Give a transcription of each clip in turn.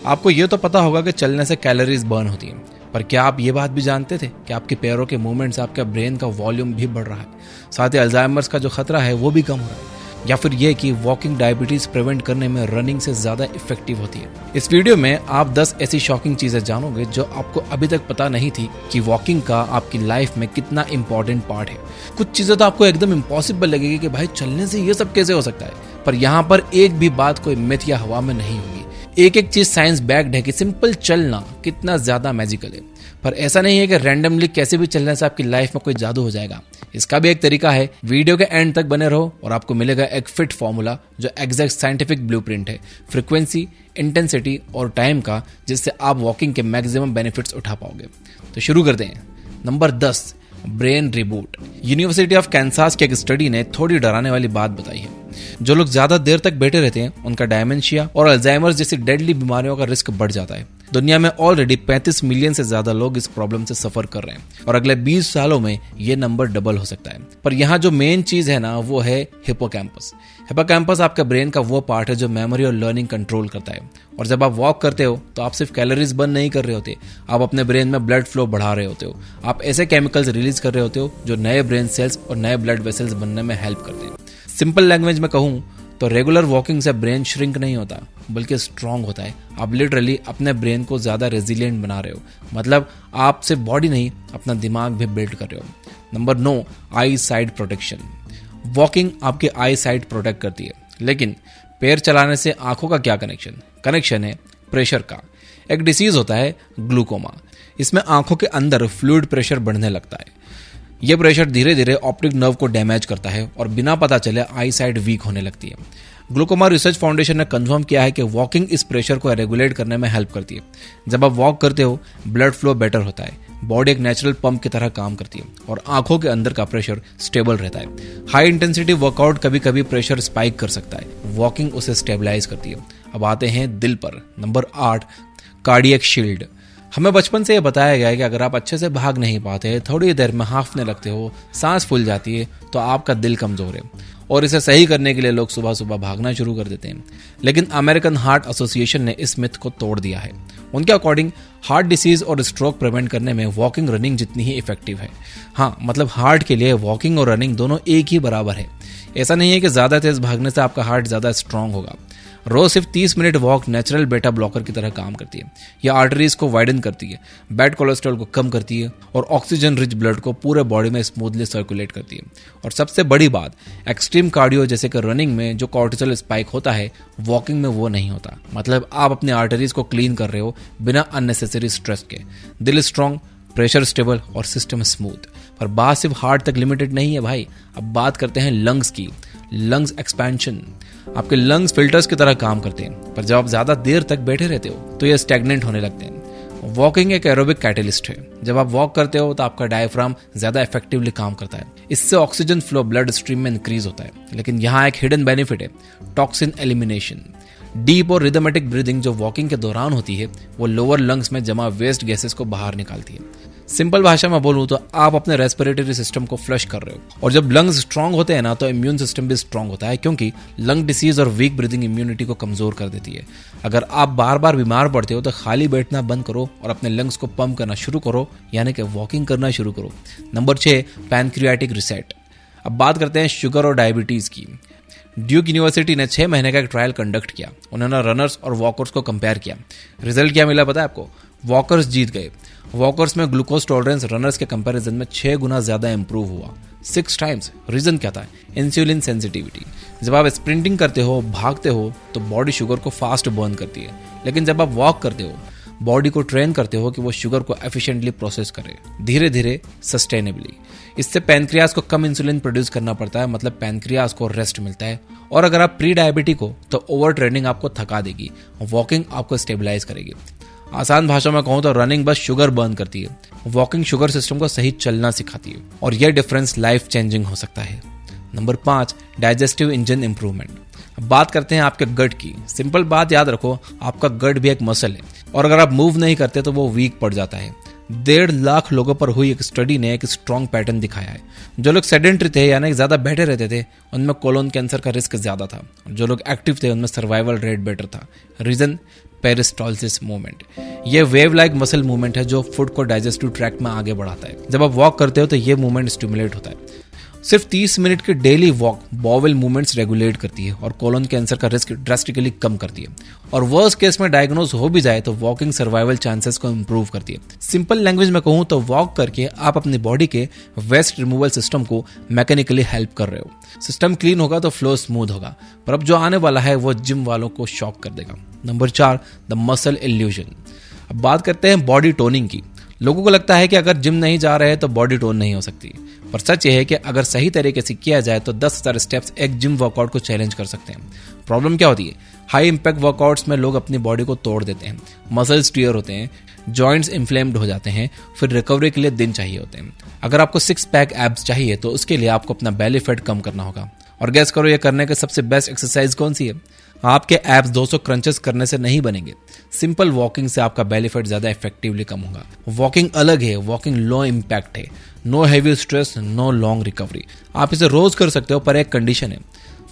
आपको ये तो पता होगा कि चलने से कैलोरीज बर्न होती हैं, पर क्या आप ये बात भी जानते थे कि आपके पैरों के मूवमेंट से आपका ब्रेन का वॉल्यूम भी बढ़ रहा है, साथ ही अल्जाइमर्स का जो खतरा है वो भी कम हो रहा है। या फिर ये कि वॉकिंग डायबिटीज प्रिवेंट करने में रनिंग से ज्यादा इफेक्टिव होती है। इस वीडियो में आप 10 ऐसी शॉकिंग चीजें जानोगे जो आपको अभी तक पता नहीं थी कि वॉकिंग का आपकी लाइफ में कितना इंपॉर्टेंट पार्ट है। कुछ चीजें तो आपको एकदम इम्पॉसिबल लगेगी कि भाई चलने से ये सब कैसे हो सकता है, पर यहाँ पर एक भी बात कोई मिथ या हवा में नहीं होगी। एक एक चीज साइंस बैक्ड है कि सिंपल चलना कितना ज्यादा मैजिकल है। पर ऐसा नहीं है कि रैंडमली कैसे भी चलने से आपकी लाइफ में कोई जादू हो जाएगा। इसका भी एक तरीका है। वीडियो के एंड तक बने रहो और आपको मिलेगा एक फिट फॉर्मूला जो एग्जैक्ट साइंटिफिक ब्लूप्रिंट है फ्रीक्वेंसी, इंटेंसिटी और टाइम का, जिससे आप वॉकिंग के मैक्सिमम बेनिफिट्स उठा पाओगे। तो शुरू करते हैं। Number 10, brain reboot. University of Kansas की एक स्टडी ने थोड़ी डराने वाली बात बताई है। जो लोग ज्यादा देर तक बैठे रहते हैं उनका डायमेंशिया और अल्जाइमर्स जैसी डेडली बीमारियों का रिस्क बढ़ जाता है। दुनिया में ऑलरेडी 35 मिलियन से ज्यादा लोग इस प्रॉब्लम से सफर कर रहे हैं और अगले 20 सालों में ये नंबर डबल हो सकता है। पर यहाँ जो मेन चीज है ना, वो है हिप्पोकैम्पस। हिप्पोकैम्पस आपके ब्रेन का वो पार्ट है जो मेमोरी और लर्निंग कंट्रोल करता है। और जब आप वॉक करते हो तो आप सिर्फ कैलोरीज बर्न नहीं कर रहे होते, आप अपने ब्रेन में ब्लड फ्लो बढ़ा रहे होते हो। आप ऐसे केमिकल्स रिलीज कर रहे होते हो जो नए ब्रेन सेल्स और नए ब्लड वेसल्स बनने में हेल्प करते हैं। सिंपल लैंग्वेज में कहूँ तो रेगुलर वॉकिंग से ब्रेन श्रिंक नहीं होता बल्कि स्ट्रांग होता है। आप लिटरली अपने ब्रेन को ज्यादा रेजिलिएंट बना रहे हो, मतलब आप सिर्फ बॉडी नहीं अपना दिमाग भी बिल्ड कर रहे हो। नंबर 9, आई साइट प्रोटेक्शन। वॉकिंग आपके आई साइट प्रोटेक्ट करती है, लेकिन पैर चलाने से आंखों का क्या कनेक्शन है प्रेशर का। एक डिसीज होता है ग्लूकोमा। इसमें आंखों के अंदर फ्लूइड प्रेशर बढ़ने लगता है। यह प्रेशर धीरे धीरे ऑप्टिक नर्व को डैमेज करता है और बिना पता चले आई साइट वीक होने लगती है। ग्लूकोमा रिसर्च फाउंडेशन ने कंफर्म किया है कि वॉकिंग इस प्रेशर को रेगुलेट करने में हेल्प करती है। जब आप वॉक करते हो ब्लड फ्लो बेटर होता है, बॉडी एक नेचुरल पंप की तरह काम करती है और आंखों के अंदर का प्रेशर स्टेबल रहता है। हाई इंटेंसिटी वर्कआउट कभी कभी प्रेशर स्पाइक कर सकता है, वॉकिंग उसे स्टेबलाइज करती है। अब आते हैं दिल पर। Number 8, cardiac shield. हमें बचपन से यह बताया गया है कि अगर आप अच्छे से भाग नहीं पाते, थोड़ी देर में हांफने लगते हो, सांस फूल जाती है, तो आपका दिल कमजोर है और इसे सही करने के लिए लोग सुबह सुबह भागना शुरू कर देते हैं। लेकिन अमेरिकन हार्ट एसोसिएशन ने इस मिथ को तोड़ दिया है। उनके अकॉर्डिंग हार्ट डिसीज और स्ट्रोक प्रिवेंट करने में वॉकिंग रनिंग जितनी ही इफेक्टिव है। हाँ, मतलब हार्ट के लिए वॉकिंग और रनिंग दोनों एक ही बराबर है। ऐसा नहीं है कि ज्यादा तेज भागने से आपका हार्ट ज्यादा स्ट्रांग होगा। रोज सिर्फ 30 मिनट वॉक नेचुरल बेटा ब्लॉकर की तरह काम करती है। यह आर्टरीज को वाइडन करती है, बैड कोलेस्ट्रॉल को कम करती है और ऑक्सीजन रिच ब्लड को पूरे बॉडी में स्मूथली सर्कुलेट करती है। और सबसे बड़ी बात, एक्सट्रीम कार्डियो जैसे कि रनिंग में जो कॉर्टिसोल स्पाइक होता है, वॉकिंग में वो नहीं होता। मतलब आप अपने आर्टरीज को क्लीन कर रहे हो बिना अननेसेसरी स्ट्रेस के। दिल स्ट्रांग, प्रेशर स्टेबल और सिस्टम स्मूथ। पर बात सिर्फ हार्ट तक लिमिटेड नहीं है भाई। अब बात करते हैं लंग्स की। Lungs expansion. आपके लंग्स फिल्टर्स की तरह काम करते हैं, पर जब आप ज्यादा देर तक बैठे रहते हो तो ये स्टैग्नेंट होने लगते हैं। वॉकिंग एक एरोबिक कैटलिस्ट है। जब आप वॉक करते हो तो आपका डायफ्राम ज्यादा इफेक्टिवली काम करता है। इससे ऑक्सीजन फ्लो ब्लड स्ट्रीम में इंक्रीज होता है। लेकिन यहाँ एक हिडन बेनिफिट है, टॉक्सिन एलिमिनेशन। डीप और रिदमेटिक ब्रीदिंग जो वॉकिंग के दौरान होती है, वो लोअर लंग्स में जमा वेस्ट गैसेस को बाहर निकालती है। सिंपल भाषा में बोलूं तो आप अपने रेस्पिरेटरी सिस्टम को फ्लश कर रहे हो। और जब लंग्स स्ट्रांग होते हैं ना, तो इम्यून सिस्टम भी स्ट्रांग होता है, क्योंकि लंग डिसीज और वीक ब्रीदिंग इम्यूनिटी को कमजोर कर देती है। अगर आप बार बार बीमार पड़ते हो तो खाली बैठना बंद करो और अपने लंग्स को पंप करना शुरू करो, यानी कि वॉकिंग करना शुरू करो। Number 6, pancreatic reset. अब बात करते हैं शुगर और डायबिटीज की। ड्यूक यूनिवर्सिटी ने 6 महीने का एक ट्रायल कंडक्ट किया। उन्होंने रनर्स और वॉकर्स को कंपेयर किया। रिजल्ट क्या मिला पता है आपको? वॉकर्स जीत गए। वॉकर्स में ग्लूकोज टॉलरेंस रनर्स के कंपैरिजन में 6 गुना ज्यादा इंप्रूव हुआ, 6 टाइम्स। रीजन क्या था? Insulin sensitivity. जब आप स्प्रिंटिंग करते हो, भागते हो, तो बॉडी शुगर को फास्ट बर्न करती है। लेकिन जब आप वॉक करते हो, बॉडी को ट्रेन करते हो कि वो शुगर को एफिशिएंटली प्रोसेस करे, धीरे धीरे, सस्टेनेबली। इससे पैनक्रियाज को कम इंसुलिन प्रोड्यूस करना पड़ता है, मतलब पैनक्रियाज को रेस्ट मिलता है। और अगर आप प्री डायबिटिक हो तो ओवर ट्रेनिंग आपको थका देगी, वॉकिंग आपको स्टेबलाइज करेगी। आसान भाषा में कहूं तो रनिंग बस शुगर बर्न करती है, वॉकिंग शुगर सिस्टम को सही चलना सिखाती है। और यह डिफरेंस लाइफ चेंजिंग हो सकता है। Number 5, digestive engine improvement. बात करते हैं आपके गट की। सिंपल बात याद रखो, आपका गट भी एक मसल है और अगर आप मूव नहीं करते तो वो वीक पड़ जाता है। 1.5 लाख लोगों पर हुई एक स्टडी ने एक स्ट्रॉन्ग पैटर्न दिखाया है। जो लोग सेडेंटरी थे यानी ज्यादा बैठे रहते थे उनमें कोलोन कैंसर का रिस्क ज्यादा था। जो लोग एक्टिव थे उनमें सर्वाइवल रेट बेटर था। Reason peristalsis movement. ये वेव लाइक मसल मूवमेंट है जो फूड को डाइजेस्टिव ट्रैक्ट में आगे बढ़ाता है। जब आप वॉक करते हो तो ये मूवमेंट स्टिमुलेट होता है। सिर्फ 30 मिनट की daily walk bowel movements regulate करती है और कोलोन कैंसर का रिस्क ड्रास्टिकली कम करती है। और वर्स्ट केस में डायग्नोज हो भी जाए तो वॉकिंग सर्वाइवल चांसेस को इंप्रूव करती है। सिंपल लैंग्वेज में कहूं तो वॉक करके आप अपनी बॉडी के वेस्ट रिमूवल सिस्टम को मैकेनिकली हेल्प कर रहे हो। सिस्टम क्लीन होगा तो फ्लो स्मूथ होगा। पर अब जो आने वाला है वो जिम वालों को शॉक कर देगा। Number 4, the muscle illusion. अब बात करते हैं बॉडी टोनिंग की। लोगों को लगता है कि अगर जिम नहीं जा रहे हैं तो बॉडी टोन नहीं हो सकती, पर सच ये है कि अगर सही तरीके से किया जाए तो 10,000 स्टेप्स एक जिम वर्कआउट को चैलेंज कर सकते हैं। प्रॉब्लम क्या होती है? हाई इंपैक्ट वर्कआउट्स में लोग अपनी बॉडी को तोड़ देते हैं, मसल्स टियर होते हैं, जॉइंट्स इन्फ्लेम्ड हो जाते हैं, फिर रिकवरी के लिए दिन चाहिए होते हैं। अगर आपको 6 पैक एब्स चाहिए तो उसके लिए आपको अपना बेली फैट कम करना होगा। और गैस करो ये करने के सबसे बेस्ट एक्सरसाइज कौन सी है? आपके एब्स 200 क्रंचेस करने से नहीं बनेंगे। सिंपल वॉकिंग से आपका बेली फैट ज्यादा इफेक्टिवली कम होगा। वॉकिंग अलग है, वॉकिंग लो इम्पैक्ट है। No heavy stress, no long recovery. आप इसे रोज कर सकते हो, पर एक कंडीशन है,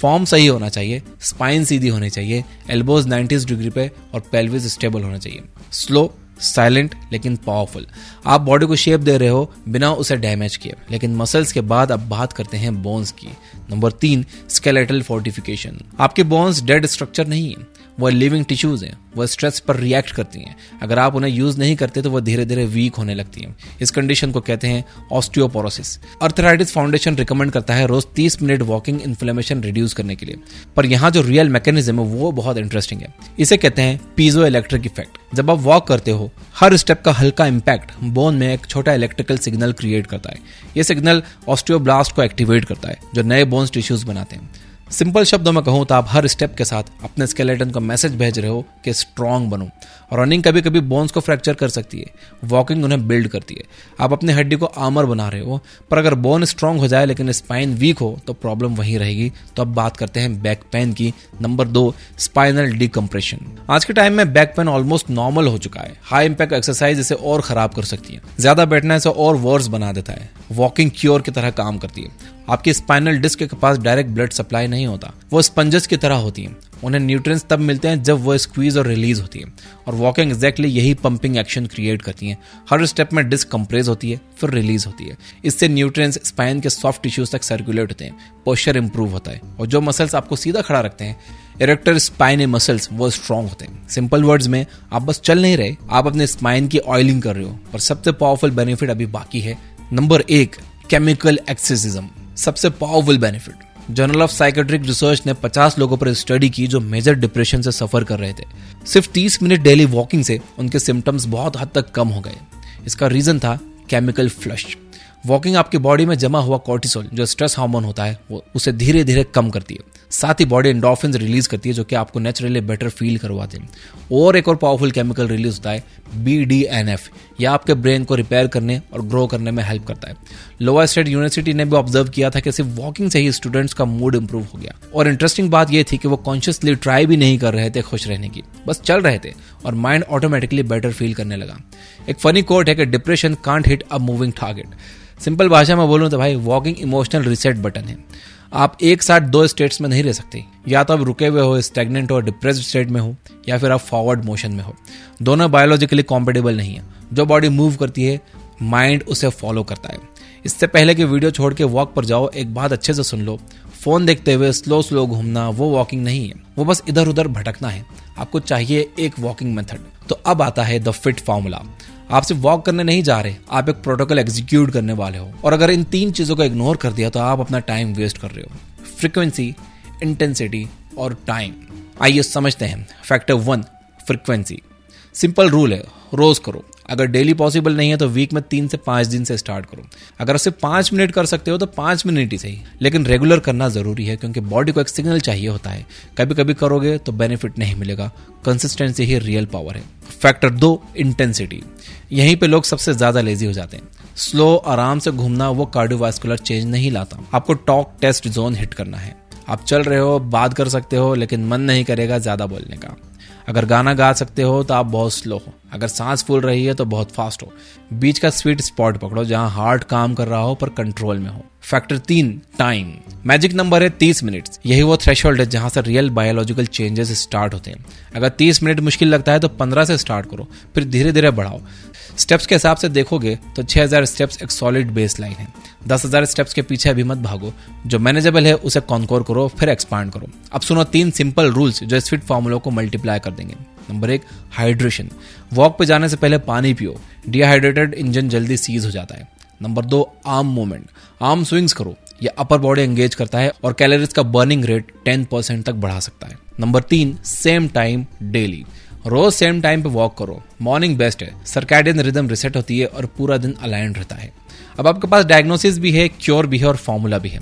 फॉर्म सही होना चाहिए, स्पाइन सीधी होनी चाहिए, एल्बोज 90 डिग्री पे और पेल्विस स्टेबल होना चाहिए। स्लो, साइलेंट लेकिन पावरफुल। आप बॉडी को शेप दे रहे हो बिना उसे डैमेज किए। लेकिन मसल्स के बाद अब बात करते हैं बोन्स की। Number 3, skeletal fortification. आपके बोन्स डेड स्ट्रक्चर नहीं है, वो लिविंग टिश्यूज हैं। वो स्ट्रेस पर रिएक्ट करती हैं। अगर आप उन्हें यूज नहीं करते तो वो धीरे धीरे वीक होने लगती हैं। इस कंडीशन को कहते हैं ऑस्टियोपोरोसिस। अर्थराइटिस फाउंडेशन रिकमेंड करता है रोज 30 मिनट वॉकिंग इन्फ्लेमेशन रिड्यूस करने के लिए। पर यहाँ जो रियल मैकेनिज्म है वो बहुत इंटरेस्टिंग है। इसे कहते हैं पीजो इलेक्ट्रिक इफेक्ट। जब आप वॉक करते हो हर स्टेप का हल्का इंपैक्ट बोन में एक छोटा इलेक्ट्रिकल सिग्नल क्रिएट करता है। ये सिग्नल ऑस्टियोब्लास्ट को एक्टिवेट करता है जो नए बोन्स टिश्यूज बनाते हैं। सिंपल शब्दों में कहूं तो आप हर स्टेप के साथ अपने स्केलेटन को मैसेज भेज रहे हो कि स्ट्रांग बनो। और रनिंग कभी कभी बोन्स को फ्रैक्चर कर सकती है, वॉकिंग उन्हें बिल्ड करती है। आप अपनी हड्डी को आर्मर बना रहे हो, पर अगर बोन स्ट्रांग हो जाए लेकिन स्पाइन वीक हो तो प्रॉब्लम वहीं रहेगी। तो अब बात करते हैं बैक पेन की। Number 2, spinal decompression. आज के टाइम में बैक पेन ऑलमोस्ट नॉर्मल हो चुका है। हाई इंपैक्ट एक्सरसाइज इसे और खराब कर सकती है। ज्यादा बैठना इसे और वर्स बना देता है। वॉकिंग क्योर की तरह काम करती है। आपकी स्पाइनल डिस्क के पास डायरेक्ट ब्लड सप्लाई नहीं होता, वो स्पंजेस की तरह होती हैं। उन्हें न्यूट्रिएंट्स तब मिलते हैं जब वो स्क्वीज और रिलीज होती है। और वॉकिंग एग्जैक्टली यही पंपिंग एक्शन क्रिएट करती है। हर स्टेप में डिस्क कंप्रेस होती है फिर रिलीज होती है। इससे न्यूट्रिएंट्स स्पाइन के सॉफ्ट टिश्यूज तक सर्कुलेट होते हैं, पोस्चर इंप्रूव होता है। और जो मसल्स आपको सीधा खड़ा रखते हैं, इरेक्टर स्पाइन मसल्स, वो स्ट्रांग होते हैं। सिंपल वर्ड्स में आप बस चल नहीं रहे, आप अपने स्पाइन की ऑयलिंग कर रहे हो। पर सबसे पावरफुल बेनिफिट अभी बाकी है। नंबर 1, केमिकल एक्सेसिज्म। सबसे powerful benefit. Journal of psychiatric research ने 50 लोगों पर स्टडी की जो मेजर डिप्रेशन से सफर कर रहे थे। सिर्फ 30 मिनट डेली वॉकिंग से उनके सिम्टम्स बहुत हद तक कम हो गए। इसका रीजन था केमिकल फ्लश। वॉकिंग आपकी बॉडी में जमा हुआ कॉर्टिसोल जो स्ट्रेस हार्मोन होता है वो उसे धीरे धीरे कम करती है। साथ ही बॉडी एंडोर्फिन्स रिलीज करती है जो कि आपको नेचुरली बेटर फील करवाते हैं। और एक और पावरफुल केमिकल रिलीज होता है BDNF। यह आपके ब्रेन को रिपेयर करने और ग्रो करने में हेल्प करता है। लोअर स्टेट यूनिवर्सिटी ने भी ऑब्जर्व किया था कि सिर्फ वॉकिंग से ही स्टूडेंट्स का मूड इंप्रूव हो गया। और इंटरेस्टिंग बात यह थी कि वो कॉन्शियसली ट्राई भी नहीं कर रहे थे खुश रहने की, बस चल रहे थे और माइंड ऑटोमेटिकली बेटर फील करने लगा। एक फनी कोट है कि depression can't hit a moving target. Simple भाषा में बोलूं तो भाई वॉकिंग इमोशनल रिसेट बटन है। आप एक साथ 2 स्टेट्स में नहीं रह सकते। या तो आप रुके हुए हो, स्टैग्नेंट हो, डिप्रेस्ड स्टेट में हो, या फिर आप फॉरवर्ड मोशन में हो। दोनों बायोलॉजिकली कॉम्पेटेबल नहीं है। जो बॉडी मूव करती है माइंड उसे फॉलो करता है। इससे पहले कि वीडियो छोड़ के वॉक पर जाओ एक बात अच्छे से सुन लो। फोन देखते हुए स्लो घूमना वो वॉकिंग नहीं है, वो बस इधर उधर भटकना है। आपको चाहिए एक वॉकिंग मेथड। तो अब आता है द फिट फॉर्मूला। आप सिर्फ वॉक करने नहीं जा रहे, आप एक प्रोटोकॉल एग्जीक्यूट करने वाले हो। और अगर इन 3 चीजों को इग्नोर कर दिया तो आप अपना टाइम वेस्ट कर रहे हो। फ्रीक्वेंसी, इंटेंसिटी और टाइम। आइए समझते हैं। Factor 1, frequency. सिंपल रूल है, रोज करो। अगर डेली पॉसिबल नहीं है तो वीक में 3 से 5 दिन से स्टार्ट करो। अगर सिर्फ 5 मिनट कर सकते हो तो 5 मिनट ही सही, लेकिन रेगुलर करना जरूरी है क्योंकि बॉडी को एक सिग्नल चाहिए होता है। कभी कभी करोगे तो बेनिफिट नहीं मिलेगा। कंसिस्टेंसी ही रियल पावर है। Factor 2, intensity. यहीं पे लोग सबसे ज्यादा लेजी हो जाते हैं। स्लो आराम से घूमना वो कार्डियोवास्कुलर चेंज नहीं लाता। आपको टॉक टेस्ट जोन हिट करना है। आप चल रहे हो, बात कर सकते हो, लेकिन मन नहीं करेगा ज्यादा बोलने का। अगर गाना गा सकते हो तो आप बहुत स्लो हो, अगर सांस फूल रही है तो बहुत फास्ट हो। बीच का स्वीट स्पॉट पकड़ो जहां हार्ट काम कर रहा हो पर कंट्रोल में हो। Factor 3, time. मैजिक नंबर है 30 मिनट्स। यही वो थ्रेशोल्ड है जहां से रियल बायोलॉजिकल चेंजेस स्टार्ट होते हैं। अगर 30 मिनट मुश्किल लगता है तो 15 से स्टार्ट करो, फिर धीरे धीरे बढ़ाओ। स्टेप्स के हिसाब से देखोगे तो 6000 स्टेप्स एक सॉलिड बेस लाइन है। 10,000 स्टेप्स के पीछे अभी मत भागो, जो मैनेजेबल है उसे कॉन्कोर करो, फिर एक्सपांड करो। अब सुनो 3 सिंपल रूल्स जो इस फिट फॉर्मूला को मल्टीप्लाई कर देंगे। Number 1, hydration. वॉक पे जाने से पहले पानी पियो, डिहाइड्रेटेड इंजन जल्दी सीज हो जाता है। Number 2, arm movement. Arm swings करो, ये अपर बॉडी एंगेज करता है और कैलोरीज का बर्निंग रेट 10% तक बढ़ा सकता है। Number 3, same time daily. रोज सेम टाइम पे वॉक करो, मॉर्निंग बेस्ट है। सर्कैडियन रिदम रिसेट होती है और पूरा दिन अलाइंड रहता है। अब आपके पास डायग्नोसिस भी है, क्योर भी है और फॉर्मूला भी है।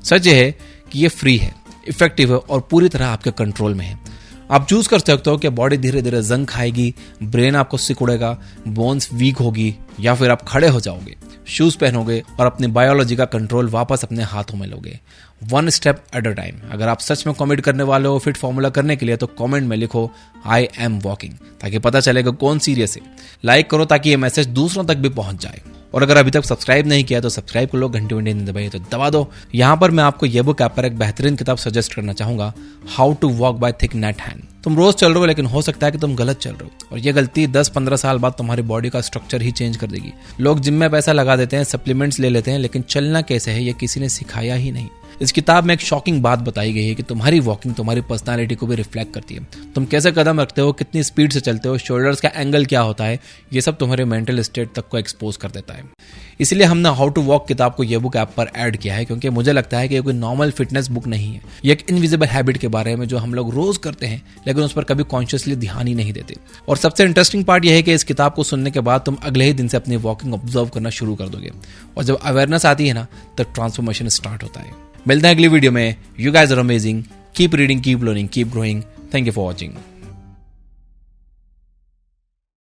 सच ये है कि ये फ्री है, इफेक्टिव है और पूरी तरह आपके कंट्रोल में है। आप चूज कर सकते हो कि बॉडी धीरे धीरे जंग खाएगी, ब्रेन आपको सिकुड़ेगा, बोन्स वीक होगी, या फिर आप खड़े हो जाओगे, शूज पहनोगे और अपनी बायोलॉजी का कंट्रोल वापस अपने हाथों में लोगे। 1 स्टेप एट अ टाइम। अगर आप सच में कमिट करने वाले हो फिट फॉर्मूला करने के लिए तो कमेंट में लिखो आई एम वॉकिंग, ताकि पता चलेगा कौन सीरियस है। लाइक करो ताकि ये मैसेज दूसरों तक भी पहुंच जाए। और अगर अभी तक सब्सक्राइब नहीं किया तो सब्सक्राइब कर लो, घंटी वंटी नहीं दबाई तो दबा दो। यहाँ पर मैं आपको ये बुक ऐप पर एक बेहतरीन किताब सजेस्ट करना चाहूंगा, how to walk by Thich Nhat Hanh. तुम रोज चल रहे हो लेकिन हो सकता है कि तुम गलत चल रहे हो, और ये गलती 10-15 साल बाद तुम्हारी बॉडी का स्ट्रक्चर ही चेंज कर देगी। लोग जिम में पैसा लगा देते हैं, सप्लीमेंट्स ले लेते हैं, लेकिन चलना कैसे है ये किसी ने सिखाया ही नहीं। इस किताब में एक शॉकिंग बात बताई गई है कि तुम्हारी वॉकिंग तुम्हारी पर्सनालिटी को भी रिफ्लेक्ट करती है। तुम कैसे कदम रखते हो, कितनी स्पीड से चलते हो, शोल्डर्स का एंगल क्या होता है, ये सब तुम्हारे मेंटल स्टेट तक को एक्सपोज कर देता है। इसलिए हमने हाउ टू वॉक किताब को ये बुक ऐप पर ऐड किया है, क्योंकि मुझे लगता है कि ये कोई नॉर्मल फिटनेस बुक नहीं है। ये एक इनविजिबल हैबिट के बारे में जो हम लोग रोज करते हैं लेकिन उस पर कभी कॉन्शियसली ध्यान ही नहीं देते। और सबसे इंटरेस्टिंग पार्ट यह है कि इस किताब को सुनने के बाद तुम अगले ही दिन से अपनी वॉकिंग ऑब्जर्व करना शुरू कर दोगे, और जब अवेयरनेस आती है ना तब ट्रांसफॉर्मेशन स्टार्ट होता है। मिलते हैं अगली वीडियो में। You guys are amazing, keep reading, keep learning, keep growing. Thank you for watching.